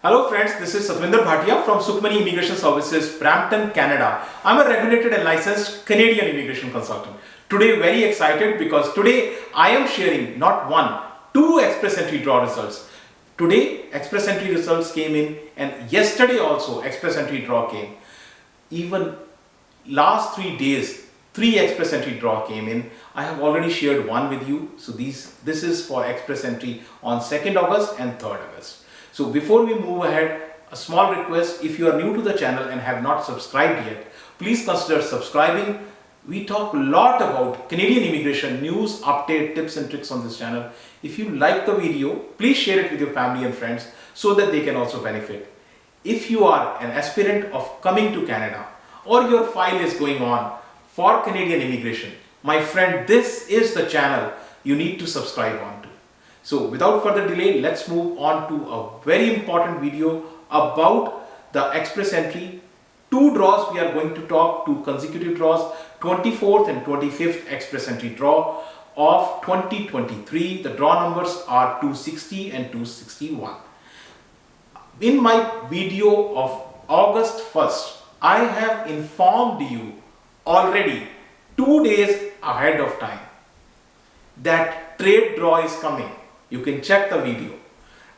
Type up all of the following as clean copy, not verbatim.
Hello friends, this is Bhatia from Sukhmaniimmigration Services, Brampton, Canada. I'm a regulated and licensed Canadian immigration consultant. Today very excited because today I am sharing not one, two express entry draw results. Today express entry results came in and yesterday also express entry draw came. Even last 3 days, 3 express entry draw came in. I have already shared one with you. So this is for express entry on 2nd August and 3rd August. So before we move ahead, a small request: if you are new to the channel and have not subscribed yet, please consider subscribing. We talk a lot about Canadian immigration news, update, tips and tricks on this channel. If you like the video, please share it with your family and friends so that they can also benefit. If you are an aspirant of coming to Canada or your file is going on for Canadian immigration, my friend, this is the channel you need to subscribe on to. So without further delay, let's move on to a very important video about the express entry. 2 draws we are going to talk, 2 consecutive draws, 24th and 25th express entry draw of 2023. The draw numbers are 260 and 261. In my video of August 1st, I have informed you already 2 days ahead of time that trade draw is coming. You can check the video.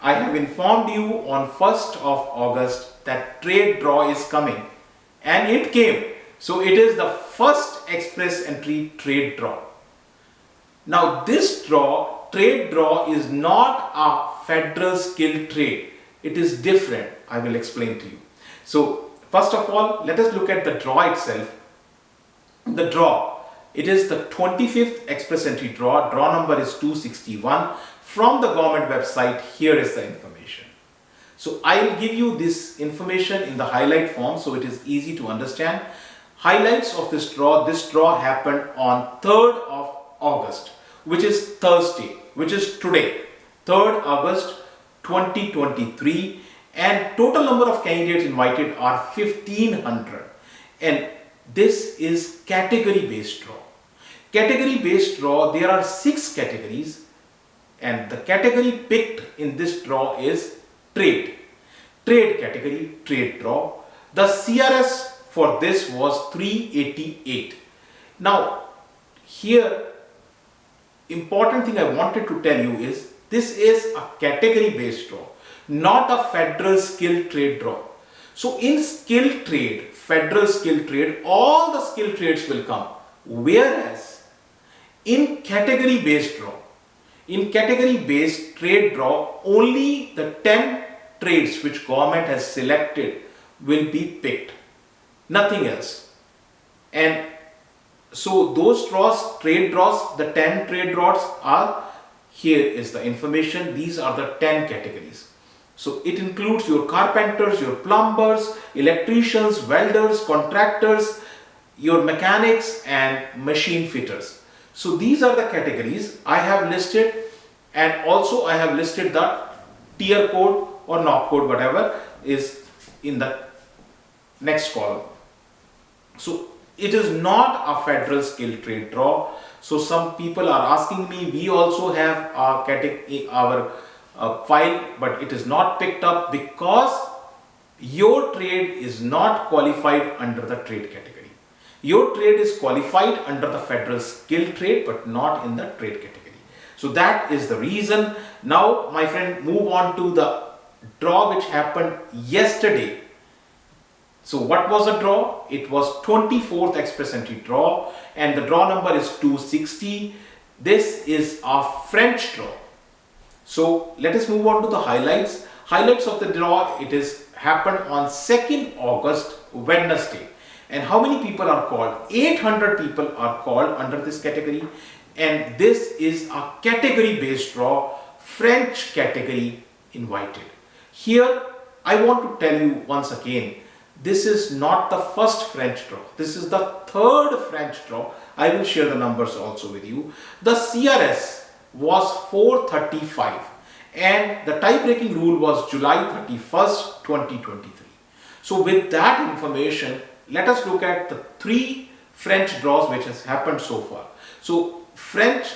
I have informed you on 1st of August that trade draw is coming, and it came. So it is the first express entry trade draw. Now this trade draw is not a federal skilled trade. It is different. I will explain to you. So first of all, let us look at the draw itself. The draw, it is the 25th express entry draw. Draw number is 261. From the government website, here is the information. So I will give you this information in the highlight form so it is easy to understand. Highlights of this draw happened on 3rd of August, which is Thursday, which is today, 3rd August 2023, and total number of candidates invited are 1500, and this is category based draw. Category based draw, there are 6 categories. And the category picked in this draw is trade. Trade category, trade draw. The CRS for this was 388. Now, here, important thing I wanted to tell you is, this is a category based draw, not a federal skilled trade draw. So in skilled trade, federal skilled trade, all the skilled trades will come. Whereas in category based draw, in category based trade draw, only the 10 trades which government has selected will be picked, nothing else. And so those draws, trade draws, the 10 trade draws are, here is the information, these are the 10 categories. So it includes your carpenters, your plumbers, electricians, welders, contractors, your mechanics and machine fitters. So these are the categories I have listed, and also I have listed the tier code or knock code, whatever is in the next column. So it is not a federal skilled trade draw. So some people are asking me, we also have our file, but it is not picked up because your trade is not qualified under the trade category. Your trade is qualified under the federal skilled trade, but not in the trade category. So that is the reason. Now, my friend, move on to the draw which happened yesterday. So what was the draw? It was 24th express entry draw, and the draw number is 260. This is a French draw. So let us move on to the highlights. Highlights of the draw, it is happened on 2nd August, Wednesday. And how many people are called? 800 people are called under this category, and this is a category based draw, French category invited. Here I want to tell you once again, this is not the first French draw. This is the 3rd French draw. I will share the numbers also with you. The CRS was 435 and the tie-breaking rule was July 31st, 2023. So with that information, let us look at the 3 French draws which has happened so far. So French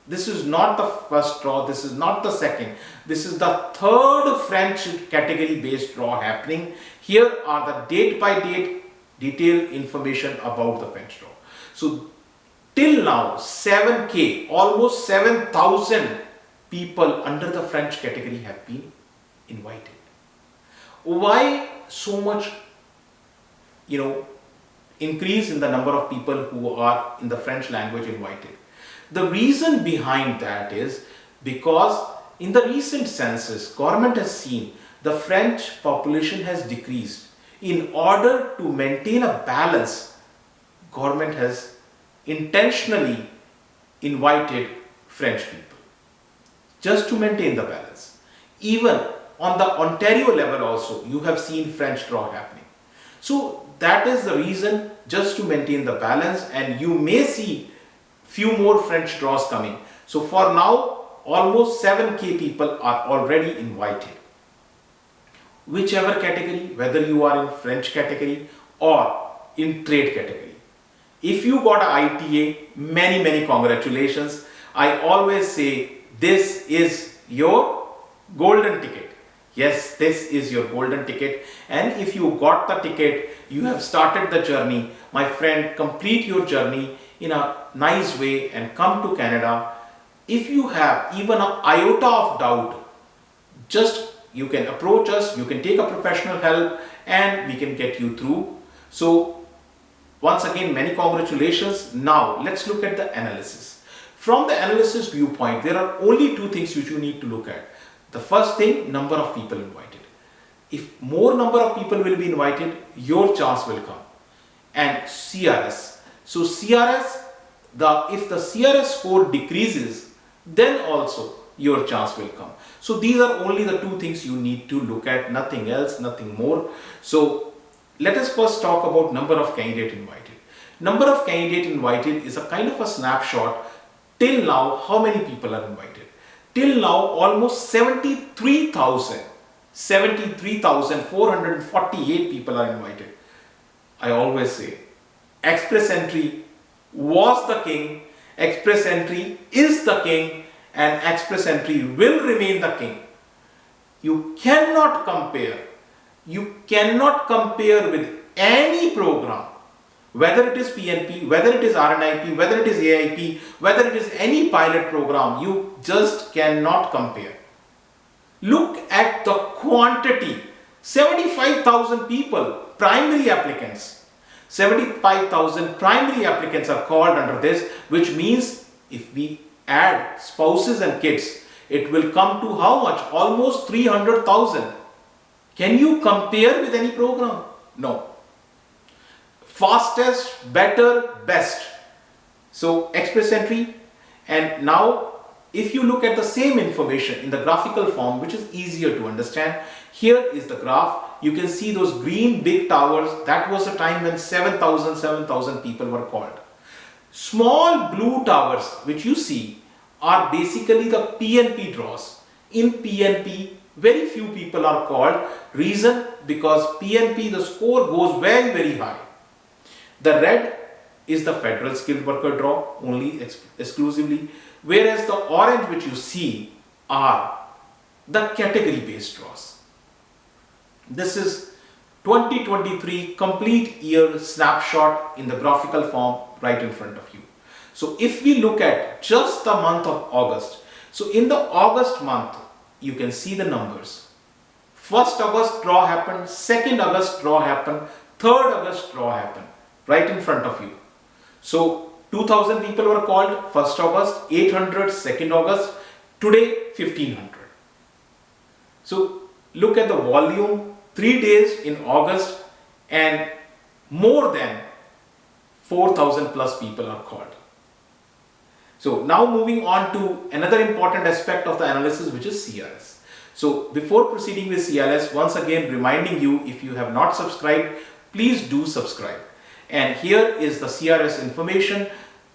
This is not the first draw, this is not the second. This is the third French category based draw happening. Here are the date by date detailed information about the French draw. So till now 7K, almost 7,000 people under the French category have been invited. Why so much, increase in the number of people who are in the French language invited? The reason behind that is because in the recent census, government has seen the French population has decreased. In order to maintain a balance, government has intentionally invited French people just to maintain the balance. Even on the Ontario level also, you have seen French draw happening. So that is the reason, just to maintain the balance, and you may see few more French draws coming. So for now, almost 7K people are already invited. Whichever category, whether you are in French category or in trade category. If you got an ITA, many congratulations. I always say this is your golden ticket. Yes, this is your golden ticket, and if you got the ticket, you have started the journey. My friend, complete your journey in a nice way and come to Canada. If you have even an iota of doubt, just you can approach us, you can take a professional help, and we can get you through. So once again, many congratulations. Now let's look at the analysis. From the analysis viewpoint, there are only two things which you need to look at. The first thing, number of people invited. If more number of people will be invited, your chance will come. And CRS. So CRS, if the CRS score decreases, then also your chance will come. So these are only the two things you need to look at, nothing else, nothing more. So let us first talk about number of candidate invited. Number of candidate invited is a kind of a snapshot. Till now, how many people are invited? Till now, almost 73,448 people are invited. I always say, Express Entry was the king, Express Entry is the king, and Express Entry will remain the king. You cannot compare with any program, whether it is PNP, whether it is RNIP, whether it is AIP, whether it is any pilot program. You just cannot compare. Look at the quantity. 75,000 people, primary applicants. 75,000 primary applicants are called under this, which means if we add spouses and kids, it will come to how much? Almost 300,000. Can you compare with any program? No. Fastest, better, best. So Express Entry. And now if you look at the same information in the graphical form, which is easier to understand, here is the graph. You can see those green big towers. That was a time when 7,000 people were called. Small blue towers which you see are basically the PNP draws. In PNP, very few people are called. Reason, because PNP, the score goes very high. The red is the federal skilled worker draw only exclusively, whereas the orange which you see are the category based draws. This is 2023 complete year snapshot in the graphical form right in front of you. So if we look at just the month of August, so in the August month, you can see the numbers. 1st August draw happened, 2nd August draw happened, 3rd August draw happened, right in front of you. So 2,000 people were called 1st August, 800 2nd August, today 1,500. So look at the volume, 3 days in August and more than 4,000 plus people are called. So now moving on to another important aspect of the analysis, which is CRS. So before proceeding with CRS, once again reminding you, if you have not subscribed, please do subscribe. And here is the CRS information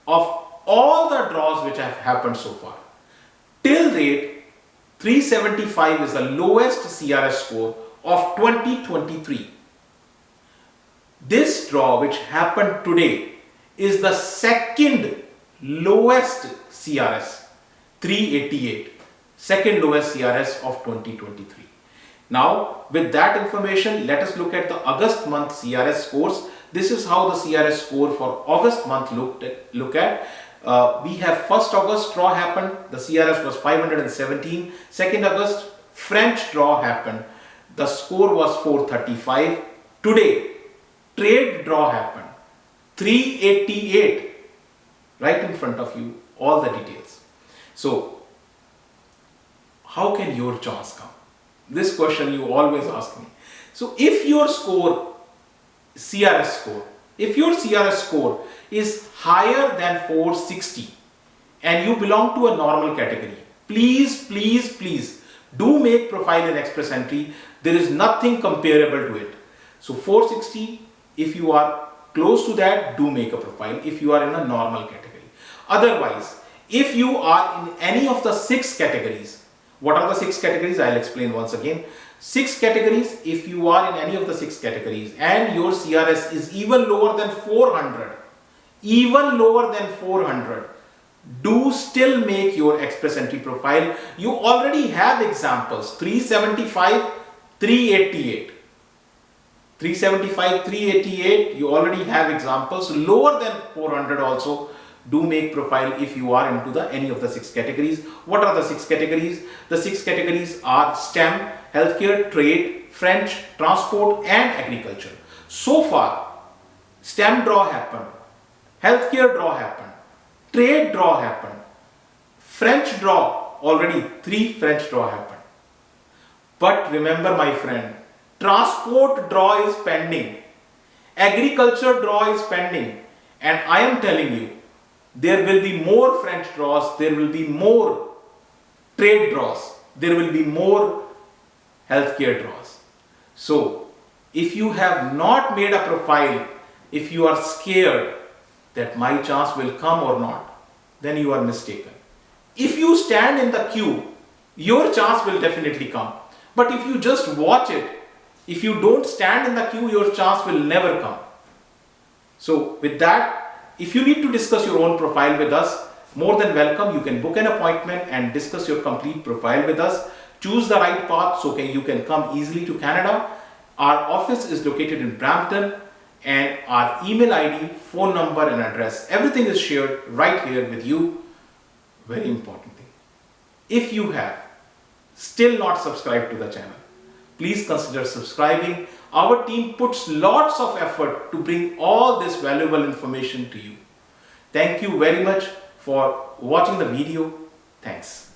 of all the draws which have happened so far. Till date, 375 is the lowest CRS score of 2023. This draw which happened today is the second lowest CRS 388, second lowest CRS of 2023. Now, with that information, let us look at the August month CRS scores. This is how the CRS score for August month look at. We have 1st August draw happened, the CRS was 517. 2nd August, French draw happened, the score was 435. Today, trade draw happened, 388, right in front of you, all the details. So, how can your chance come? This question you always ask me. So, if your CRS score is higher than 460 and you belong to a normal category, please do make profile in Express Entry. There is nothing comparable to it. So 460, if you are close to that, do make a profile if you are in a normal category. Otherwise, if you are in any of the 6 categories, what are the 6 categories? I'll explain once again. 6 categories, if you are in any of the 6 categories and your CRS is even lower than 400, do still make your Express Entry profile. You already have examples, 375, 388. 375, 388, you already have examples. Lower than 400 also, do make profile if you are into any of the 6 categories. What are the 6 categories? The 6 categories are STEM, healthcare, trade, French, transport and agriculture. So far, STEM draw happened, healthcare draw happened, trade draw happened, French draw, already 3 French draw happened. But remember my friend, transport draw is pending, agriculture draw is pending, and I am telling you, there will be more French draws, there will be more trade draws, there will be more healthcare draws. So, if you have not made a profile, if you are scared that my chance will come or not, then you are mistaken. If you stand in the queue, your chance will definitely come. But if you just watch it, if you don't stand in the queue, your chance will never come. So with that, if you need to discuss your own profile with us, more than welcome. You can book an appointment and discuss your complete profile with us. Choose the right path so you can come easily to Canada. Our office is located in Brampton, and our email ID, phone number and address, everything is shared right here with you. Very important thing. If you have still not subscribed to the channel, please consider subscribing. Our team puts lots of effort to bring all this valuable information to you. Thank you very much for watching the video. Thanks.